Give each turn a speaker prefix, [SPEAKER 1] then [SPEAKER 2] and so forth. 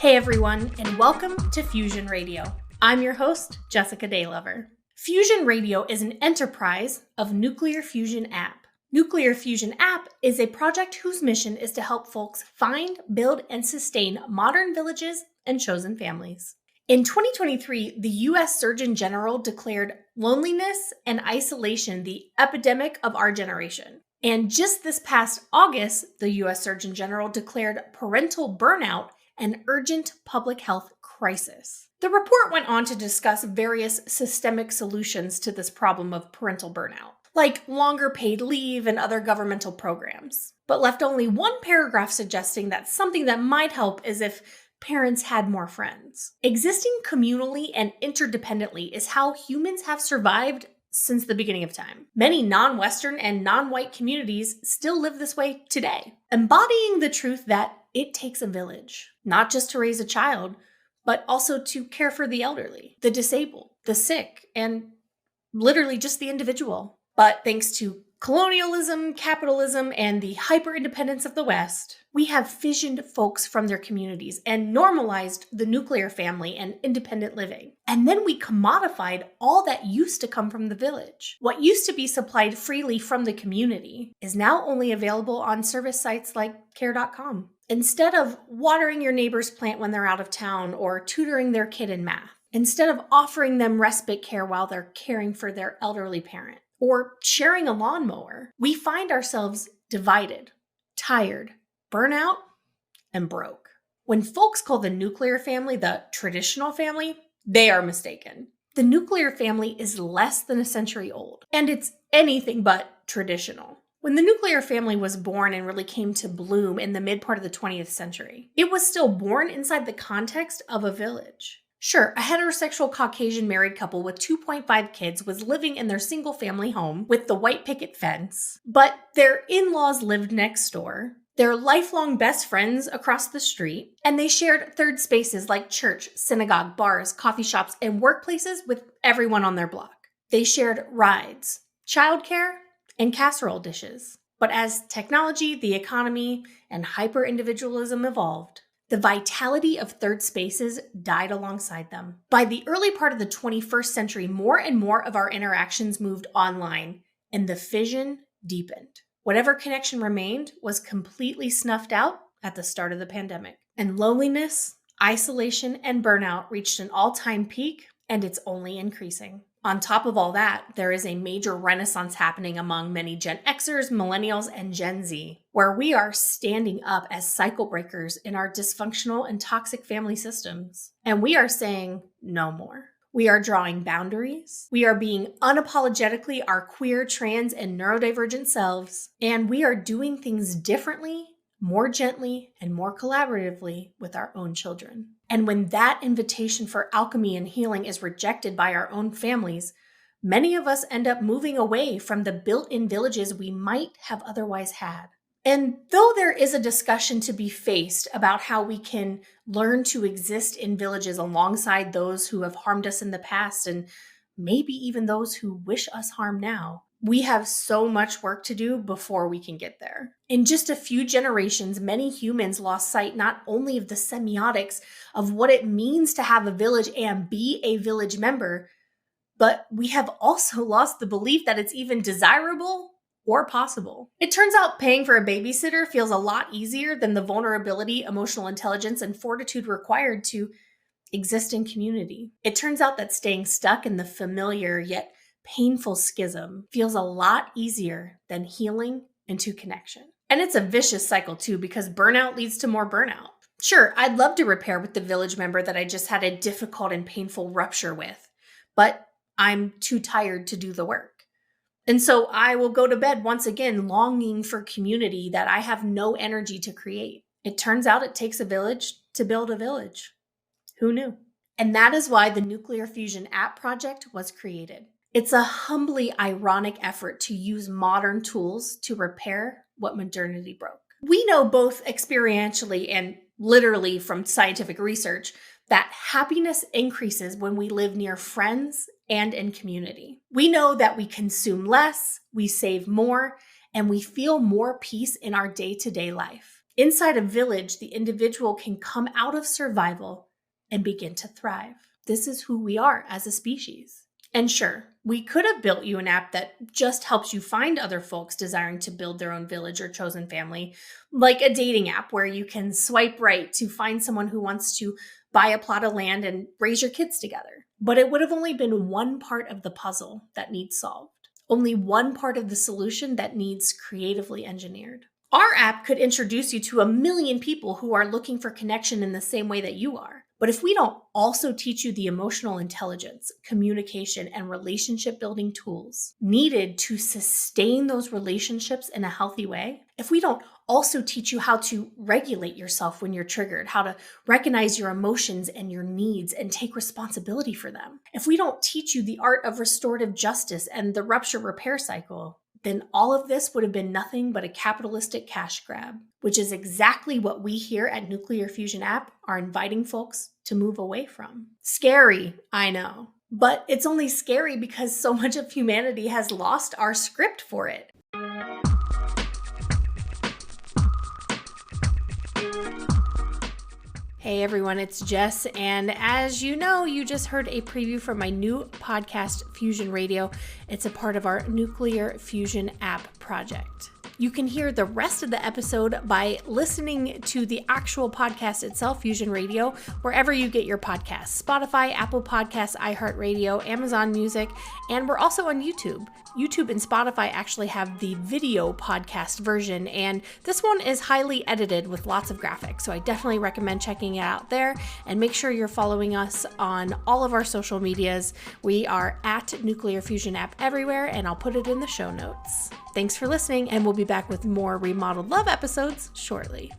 [SPEAKER 1] Hey everyone, and welcome to Fusion Radio. I'm your host, Jessica Daylover. Fusion Radio is an enterprise of Nuclear Fusion App. Nuclear Fusion App is a project whose mission is to help folks find, build, and sustain modern villages and chosen families. In 2023, the U.S. Surgeon General declared loneliness and isolation the epidemic of our generation. And just this past August, the U.S. Surgeon General declared parental burnout an urgent public health crisis. The report went on to discuss various systemic solutions to this problem of parental burnout, like longer paid leave and other governmental programs, but left only one paragraph suggesting that something that might help is if parents had more friends. Existing communally and interdependently is how humans have survived since the beginning of time. Many non-Western and non-white communities still live this way today, embodying the truth that it takes a village, not just to raise a child, but also to care for the elderly, the disabled, the sick, and literally just the individual. But thanks to colonialism, capitalism, and the hyper-independence of the West, we have fissioned folks from their communities and normalized the nuclear family and independent living. And then we commodified all that used to come from the village. What used to be supplied freely from the community is now only available on service sites like care.com. Instead of watering your neighbor's plant when they're out of town or tutoring their kid in math, instead of offering them respite care while they're caring for their elderly parent, or sharing a lawnmower, we find ourselves divided, tired, burnout, and broke. When folks call the nuclear family the traditional family, they are mistaken. The nuclear family is less than a century old, and it's anything but traditional. When the nuclear family was born and really came to bloom in the mid part of the 20th century, it was still born inside the context of a village. Sure, a heterosexual Caucasian married couple with 2.5 kids was living in their single-family home with the white picket fence, but their in-laws lived next door, their lifelong best friends across the street, and they shared third spaces like church, synagogue, bars, coffee shops, and workplaces with everyone on their block. They shared rides, childcare, and casserole dishes. But as technology, the economy, and hyper-individualism evolved, the vitality of third spaces died alongside them. By the early part of the 21st century, more and more of our interactions moved online, and the fission deepened. Whatever connection remained was completely snuffed out at the start of the pandemic. And loneliness, isolation, and burnout reached an all-time peak, and it's only increasing. On top of all that, there is a major renaissance happening among many Gen Xers, Millennials, and Gen Z, where we are standing up as cycle breakers in our dysfunctional and toxic family systems. And we are saying no more. We are drawing boundaries. We are being unapologetically our queer, trans, and neurodivergent selves. And we are doing things differently, more gently, and more collaboratively with our own children. And when that invitation for alchemy and healing is rejected by our own families, many of us end up moving away from the built-in villages we might have otherwise had. And though there is a discussion to be faced about how we can learn to exist in villages alongside those who have harmed us in the past and maybe even those who wish us harm now, we have so much work to do before we can get there. In just a few generations, many humans lost sight not only of the semiotics of what it means to have a village and be a village member, but we have also lost the belief that it's even desirable or possible. It turns out paying for a babysitter feels a lot easier than the vulnerability, emotional intelligence, and fortitude required to exist in community. It turns out that staying stuck in the familiar yet painful schism feels a lot easier than healing into connection. And it's a vicious cycle too, because burnout leads to more burnout. Sure, I'd love to repair with the village member that I just had a difficult and painful rupture with, but I'm too tired to do the work. And so I will go to bed once again longing for community that I have no energy to create. It turns out it takes a village to build a village. Who knew? And that is why the Nuclear Fusion App project was created. It's a humbly ironic effort to use modern tools to repair what modernity broke. We know both experientially and literally from scientific research that happiness increases when we live near friends and in community. We know that we consume less, we save more, and we feel more peace in our day-to-day life. Inside a village, the individual can come out of survival and begin to thrive. This is who we are as a species. And sure, we could have built you an app that just helps you find other folks desiring to build their own village or chosen family, like a dating app where you can swipe right to find someone who wants to buy a plot of land and raise your kids together. But it would have only been one part of the puzzle that needs solved, only one part of the solution that needs creatively engineered. Our app could introduce you to 1 million people who are looking for connection in the same way that you are. But if we don't also teach you the emotional intelligence, communication, and relationship building tools needed to sustain those relationships in a healthy way, if we don't also teach you how to regulate yourself when you're triggered, how to recognize your emotions and your needs and take responsibility for them, if we don't teach you the art of restorative justice and the rupture repair cycle, then all of this would have been nothing but a capitalistic cash grab, which is exactly what we here at Nuclear Fusion App are inviting folks to move away from. Scary, I know, but it's only scary because so much of humanity has lost our script for it. Hey everyone, it's Jess, and as you know, you just heard a preview from my new podcast, Fusion Radio. It's a part of our Nuclear Fusion App project. You can hear the rest of the episode by listening to the actual podcast itself, Fusion Radio, wherever you get your podcasts. Spotify, Apple Podcasts, iHeartRadio, Amazon Music, and we're also on YouTube. YouTube and Spotify actually have the video podcast version, and this one is highly edited with lots of graphics, so I definitely recommend checking it out there, and make sure you're following us on all of our social medias. We are at Nuclear Fusion App everywhere, and I'll put it in the show notes. Thanks for listening, and we'll be back with more Remodeled Love episodes shortly.